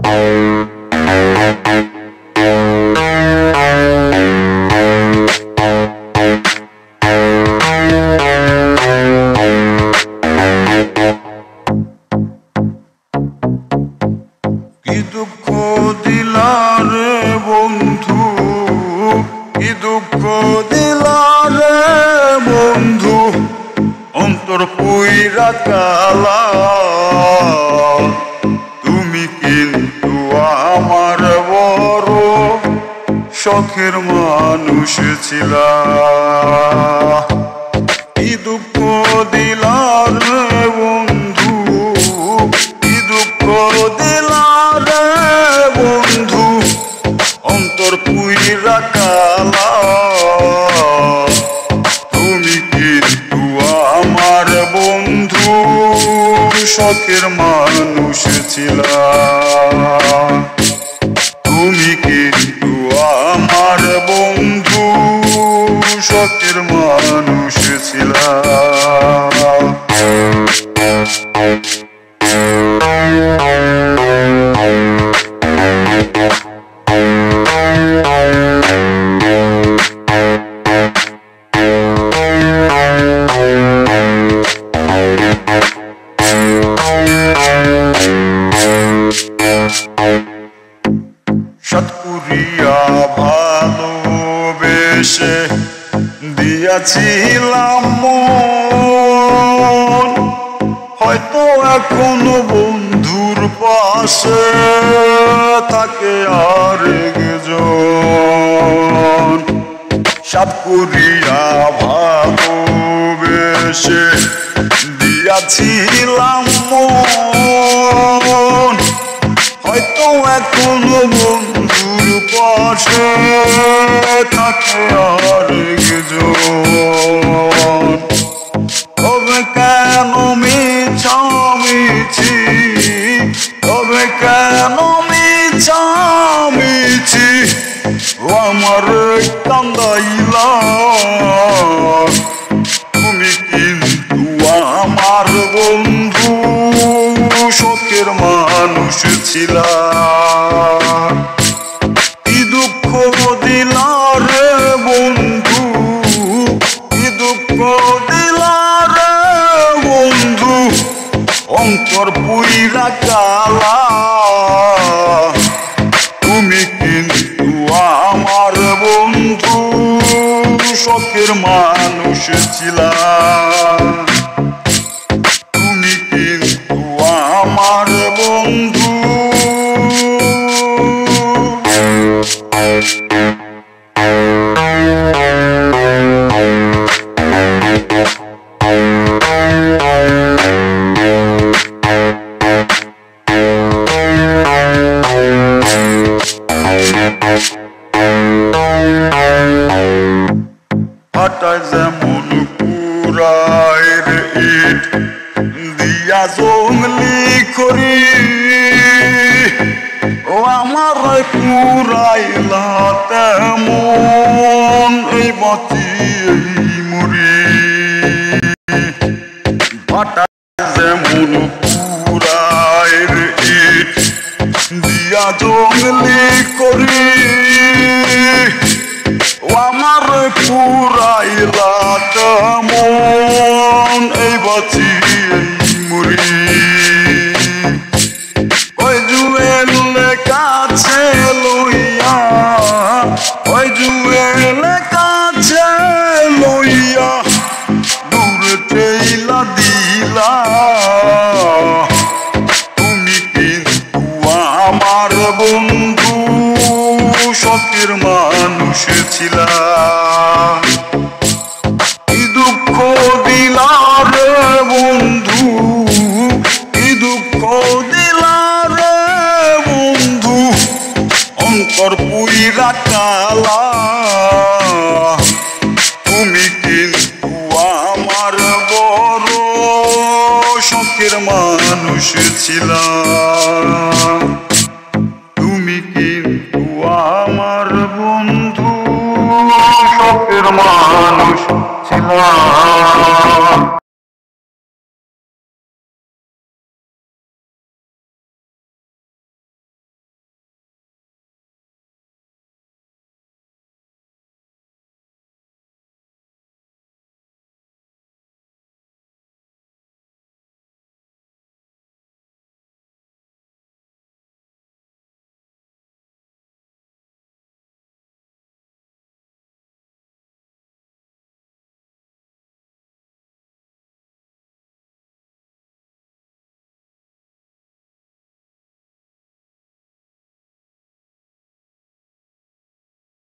কি দুঃখ দিলা রে বন্ধু, কি দুঃখ দিলা রে বন্ধু, অন্তর পুইরা কালা। তুমি কিন্তু আমার বড় শখের মানুষ ছিলা। কি দুঃখ দিলা রে বন্ধু, কি দুঃখ দিলা রে বন্ধু, অন্তর পুইরা কালা। তুমি কিন্তু আমার বন্ধু শখের মানুষ ছিলা। তুমি কিন্তু আমার বন্ধু শখের মানুষ ছিলা। সৎকুরিয়া ভালোবেসে দিয়াছিলাম মন, হয়তো এখনো বন্ধুর পাশে থাকে আরেকজন। সৎকুরিয়া ভালোবেসে দিয়াছিলাম মন, হয়তো এখনো বন্ধুর পাশে থাকে আরেকজন। তবে কেন মিছামিছি, তবে কেন মিছামিছি আমার কান্দাইলা। তুমি কিন্তু আমার বন্ধু শখের মানুষ ছিলা। কি দুঃখ দিলা রে বন্ধু, কি দুঃখ দিলা রে বন্ধু, অন্তর পুইরা কালা। তুমি কিন্তু আমার বন্ধু শখের মানুষ ছিলা। তুমি কিন্তু আমার বন্ধু। ফাটায় যেমন পুরায়ের ইট দিয়া জঙ্গলি করি, ও আমার পুরাইলা তেমন এই বাঁচি এই মরি। ফাটায় যেমন পুরায়ের ইট দিয়া জঙ্গলি করি, ও আমার পুরাইলা তেমন এই বাঁচি এই মরি। ওই জুয়েলে কাছে লইয়া, ওই জুয়েলে কাছে লইয়া দূরে ঠেইলা দিলা। তুমি কিন্তু আমার বন্ধু শখের মানুষ ছিলা। কি দুঃখ দিলা রে বন্ধু, কি দুঃখ দিলা রে বন্ধু, অন্তর পুইরা কালা। তুমি কিন্তু আমার বড় শখের মানুষ ছিলা।